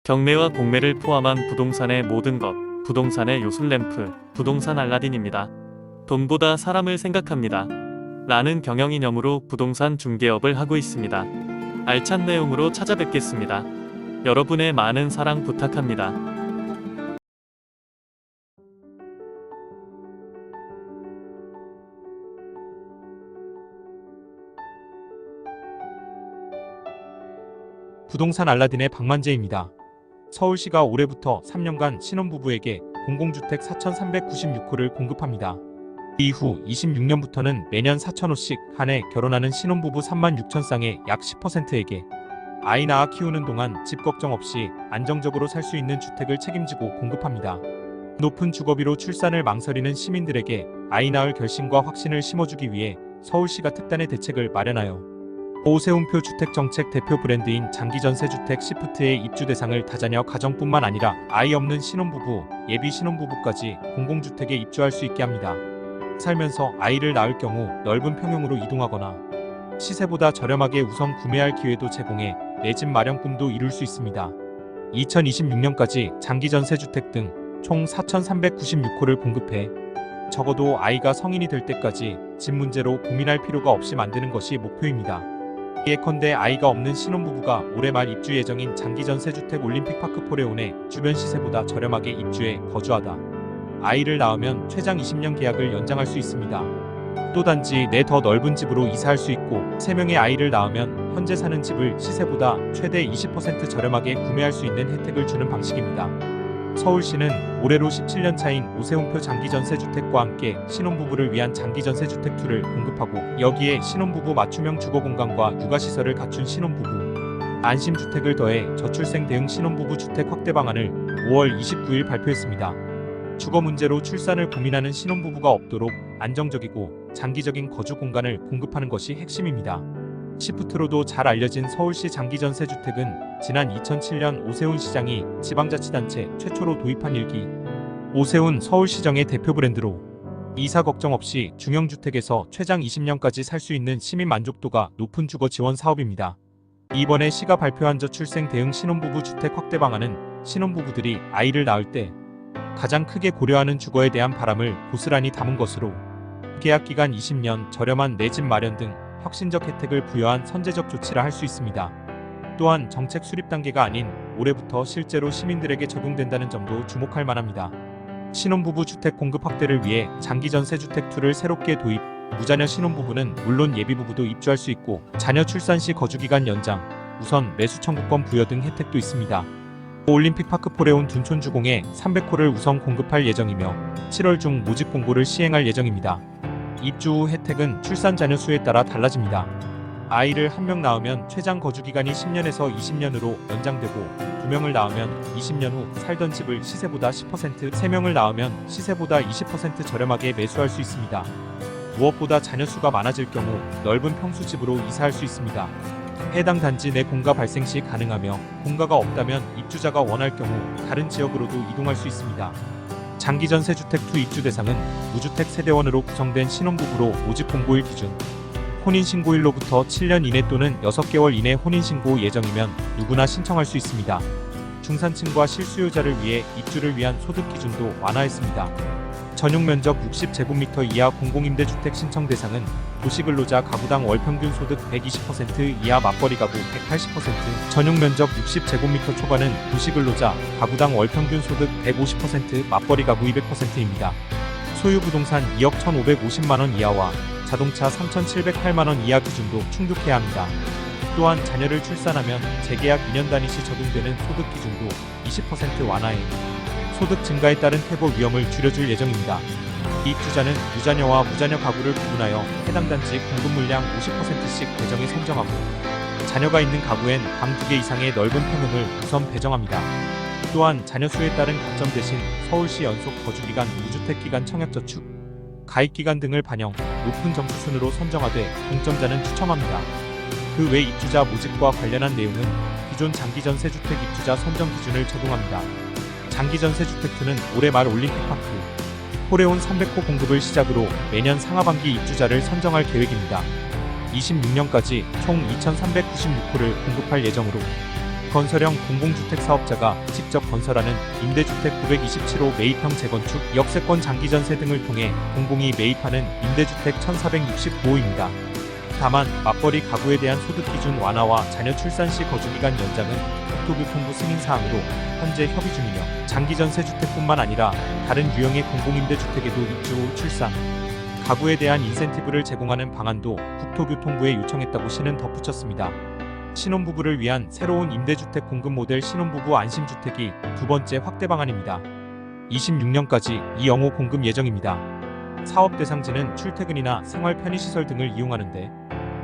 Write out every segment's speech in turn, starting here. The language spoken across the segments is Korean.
경매와 공매를 포함한 부동산의 모든 것, 부동산의 요술램프, 부동산 알라딘입니다. 돈보다 사람을 생각합니다. 라는 경영이념으로 부동산 중개업을 하고 있습니다. 알찬 내용으로 찾아뵙겠습니다. 여러분의 많은 사랑 부탁합니다. 부동산 알라딘의 박만재입니다. 서울시가 올해부터 3년간 신혼부부에게 공공주택 4,396호를 공급합니다. 이후 26년부터는 매년 4,000호씩 한 해 결혼하는 신혼부부 36,000쌍의 약 10%에게 아이 낳아 키우는 동안 집 걱정 없이 안정적으로 살 수 있는 주택을 책임지고 공급합니다. 높은 주거비로 출산을 망설이는 시민들에게 아이 낳을 결심과 확신을 심어주기 위해 서울시가 특단의 대책을 마련하여 오세훈표 주택정책 대표 브랜드인 장기전세주택 시프트의 입주 대상을 다자녀 가정뿐만 아니라 아이 없는 신혼부부, 예비 신혼부부까지 공공주택에 입주할 수 있게 합니다. 살면서 아이를 낳을 경우 넓은 평형으로 이동하거나 시세보다 저렴하게 우선 구매할 기회도 제공해 내 집 마련 꿈도 이룰 수 있습니다. 2026년까지 장기전세주택 등 총 4,396호를 공급해 적어도 아이가 성인이 될 때까지 집 문제로 고민할 필요가 없이 만드는 것이 목표입니다. 예컨대 아이가 없는 신혼부부가 올해 말 입주 예정인 장기전세주택 올림픽파크 포레온에 주변 시세보다 저렴하게 입주해 거주하다 아이를 낳으면 최장 20년 계약을 연장할 수 있습니다. 또 단지 내 더 넓은 집으로 이사할 수 있고 3명의 아이를 낳으면 현재 사는 집을 시세보다 최대 20% 저렴하게 구매할 수 있는 혜택을 주는 방식입니다. 서울시는 올해로 17년 차인 오세훈표 장기전세주택과 함께 신혼부부를 위한 장기전세주택2를 공급하고 여기에 신혼부부 맞춤형 주거공간과 육아시설을 갖춘 신혼부부 안심주택을 더해 저출생 대응 신혼부부 주택 확대 방안을 5월 29일 발표했습니다. 주거 문제로 출산을 고민하는 신혼부부가 없도록 안정적이고 장기적인 거주 공간을 공급하는 것이 핵심입니다. 시프트로도 잘 알려진 서울시 장기전세주택은 지난 2007년 오세훈 시장이 지방자치단체 최초로 도입한 일기 오세훈 서울시정의 대표 브랜드로 이사 걱정 없이 중형주택에서 최장 20년까지 살 수 있는 시민 만족도가 높은 주거 지원 사업입니다. 이번에 시가 발표한 저출생 대응 신혼부부 주택 확대 방안은 신혼부부들이 아이를 낳을 때 가장 크게 고려하는 주거에 대한 바람을 고스란히 담은 것으로 계약기간 20년, 저렴한 내 집 마련 등 혁신적 혜택을 부여한 선제적 조치라 할 수 있습니다. 또한 정책 수립 단계가 아닌 올해부터 실제로 시민들에게 적용된다는 점도 주목할 만합니다. 신혼부부 주택 공급 확대를 위해 장기전세주택2를 새롭게 도입, 무자녀 신혼부부는 물론 예비부부도 입주할 수 있고 자녀 출산 시 거주기간 연장, 우선 매수 청구권 부여 등 혜택도 있습니다. 올림픽파크 포레온 둔촌주공에 300호를 우선 공급할 예정이며 7월 중 모집 공고를 시행할 예정입니다. 입주 후 혜택은 출산 자녀 수에 따라 달라집니다. 아이를 1명 낳으면 최장 거주기간이 10년에서 20년으로 연장되고 2명을 낳으면 20년 후 살던 집을 시세보다 10%, 3명을 낳으면 시세보다 20% 저렴하게 매수할 수 있습니다. 무엇보다 자녀 수가 많아질 경우 넓은 평수집으로 이사할 수 있습니다. 해당 단지 내 공가 발생 시 가능하며 공가가 없다면 입주자가 원할 경우 다른 지역으로도 이동할 수 있습니다. 장기전세주택2 입주 대상은 무주택 세대원으로 구성된 신혼부부로 모집 공고일 기준 혼인신고일로부터 7년 이내 또는 6개월 이내 혼인신고 예정이면 누구나 신청할 수 있습니다. 중산층과 실수요자를 위해 입주를 위한 소득 기준도 완화했습니다. 전용 면적 60제곱미터 이하 공공임대주택 신청 대상은 도시근로자 가구당 월평균 소득 120% 이하 맞벌이 가구 180%, 전용 면적 60제곱미터 초과는 도시근로자 가구당 월평균 소득 150% 맞벌이 가구 200%입니다. 소유 부동산 2억 1,550만원 이하와 자동차 3,708만원 이하 기준도 충족해야 합니다. 또한 자녀를 출산하면 재계약 2년 단위 시 적용되는 소득 기준도 20% 완화해 소득 증가에 따른 퇴보 위험을 줄여줄 예정입니다. 입주자는 유자녀와 무자녀 가구를 구분하여 해당 단지 공급 물량 50%씩 배정해 선정하고 자녀가 있는 가구엔 방 2개 이상의 넓은 평형을 우선 배정합니다. 또한 자녀 수에 따른 가점 대신 서울시 연속 거주기간, 무주택기간 청약저축, 가입기간 등을 반영, 높은 점수 순으로 선정하되 동점자는 추첨합니다. 그 외 입주자 모집과 관련한 내용은 기존 장기전세주택 입주자 선정 기준을 적용합니다. 장기전세주택2는 올해 말 올림픽파크 포레온 300호 공급을 시작으로 매년 상하반기 입주자를 선정할 계획입니다. 26년까지 총 2,396호를 공급할 예정으로 비건설형 공공주택 사업자가 직접 건설하는 임대주택 927호 매입형 재건축, 역세권 장기전세 등을 통해 공공이 매입하는 임대주택 1469호입니다. 다만 맞벌이 가구에 대한 소득 기준 완화와 자녀 출산 시 거주기간 연장은 국토교통부 승인 사항으로 현재 협의 중이며, 장기전세 주택뿐만 아니라 다른 유형의 공공임대주택에도 입주 후 출산 가구에 대한 인센티브를 제공하는 방안도 국토교통부에 요청했다고 시는 덧붙였습니다. 신혼부부를 위한 새로운 임대주택 공급 모델 신혼부부 안심주택이 두 번째 확대 방안입니다. 26년까지 이영호 공급 예정입니다. 사업 대상지는 출퇴근이나 생활 편의시설 등을 이용하는데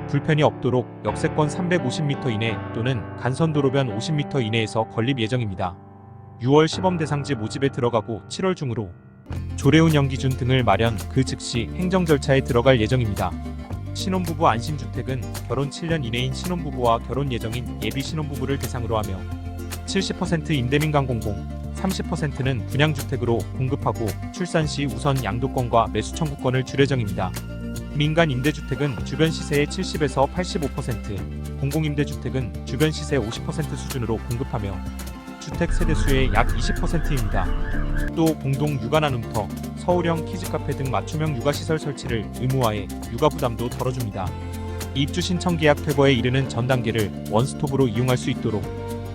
불편이 없도록 역세권 350m 이내 또는 간선도로변 50m 이내에서 건립 예정입니다. 6월 시범 대상지 모집에 들어가고 7월 중으로 조례 운영 기준 등을 마련, 그 즉시 행정 절차에 들어갈 예정입니다. 신혼부부 안심주택은 결혼 7년 이내인 신혼부부와 결혼 예정인 예비 신혼부부를 대상으로 하며 70% 임대민간 공공, 30%는 분양주택으로 공급하고 출산 시 우선 양도권과 매수 청구권을 줄 예정입니다. 민간 임대주택은 주변 시세의 70에서 85%, 공공임대주택은 주변 시세 50% 수준으로 공급하며 주택 세대수의 약 20%입니다. 또 공동 육아 나눔터, 서울형 키즈카페 등 맞춤형 육아시설 설치를 의무화해 육아 부담도 덜어줍니다. 입주 신청 계약 퇴거에 이르는 전 단계를 원스톱으로 이용할 수 있도록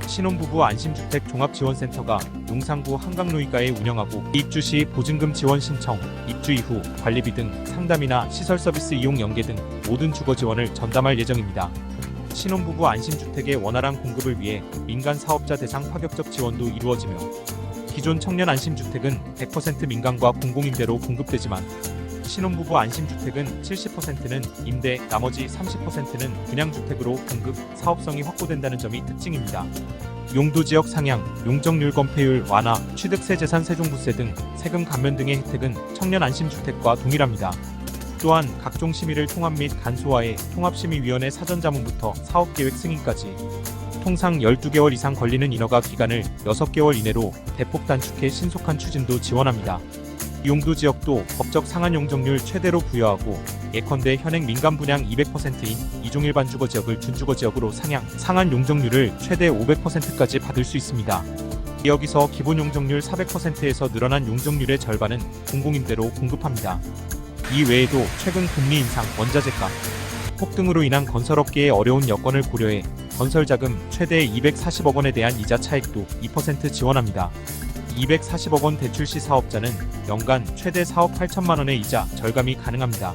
신혼부부 안심주택 종합지원센터가 용산구 한강로이가에 운영하고, 입주 시 보증금 지원 신청, 입주 이후 관리비 등 상담이나 시설 서비스 이용 연계 등 모든 주거 지원을 전담할 예정입니다. 신혼부부 안심주택의 원활한 공급을 위해 민간 사업자 대상 파격적 지원도 이루어지며, 기존 청년 안심주택은 100% 민간과 공공임대로 공급되지만 신혼부부 안심주택은 70%는 임대, 나머지 30%는 분양주택으로 공급, 사업성이 확보된다는 점이 특징입니다. 용도지역 상향, 용적률 건폐율 완화, 취득세 재산 세종부세 등 세금 감면 등의 혜택은 청년 안심주택과 동일합니다. 또한 각종 심의를 통합 및 간소화해 통합심의위원회 사전자문부터 사업계획 승인까지 통상 12개월 이상 걸리는 인허가 기간을 6개월 이내로 대폭 단축해 신속한 추진도 지원합니다. 용도지역도 법적 상한 용적률 최대로 부여하고, 예컨대 현행 민간 분양 200%인 이종일반 주거지역을 준주거지역으로 상한 용적률을 최대 500%까지 받을 수 있습니다. 여기서 기본 용적률 400%에서 늘어난 용적률의 절반은 공공임대로 공급합니다. 이 외에도 최근 금리 인상, 원자재가 폭등으로 인한 건설업계의 어려운 여건을 고려해 건설자금 최대 240억 원에 대한 이자 차익도 2% 지원합니다. 240억 원 대출 시 사업자는 연간 최대 4억 8천만 원의 이자 절감이 가능합니다.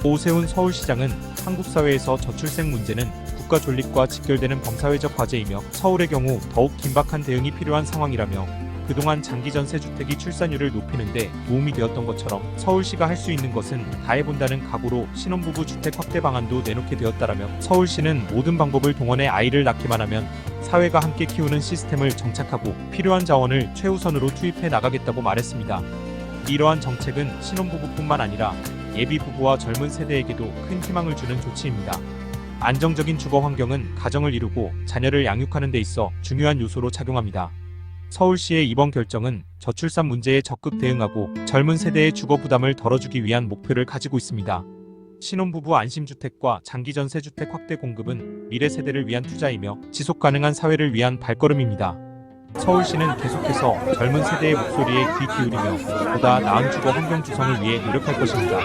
오세훈 서울시장은 한국 사회에서 저출생 문제는 국가 존립과 직결되는 범사회적 과제이며, 서울의 경우 더욱 긴박한 대응이 필요한 상황이라며, 그동안 장기전세 주택이 출산율을 높이는 데 도움이 되었던 것처럼 서울시가 할 수 있는 것은 다 해본다는 각오로 신혼부부 주택 확대 방안도 내놓게 되었다라며, 서울시는 모든 방법을 동원해 아이를 낳기만 하면 사회가 함께 키우는 시스템을 정착하고 필요한 자원을 최우선으로 투입해 나가겠다고 말했습니다. 이러한 정책은 신혼부부뿐만 아니라 예비부부와 젊은 세대에게도 큰 희망을 주는 조치입니다. 안정적인 주거 환경은 가정을 이루고 자녀를 양육하는 데 있어 중요한 요소로 작용합니다. 서울시의 이번 결정은 저출산 문제에 적극 대응하고 젊은 세대의 주거 부담을 덜어주기 위한 목표를 가지고 있습니다. 신혼부부 안심주택과 장기전세 주택 확대 공급은 미래 세대를 위한 투자이며 지속 가능한 사회를 위한 발걸음입니다. 서울시는 계속해서 젊은 세대의 목소리에 귀 기울이며 보다 나은 주거 환경 조성을 위해 노력할 것입니다.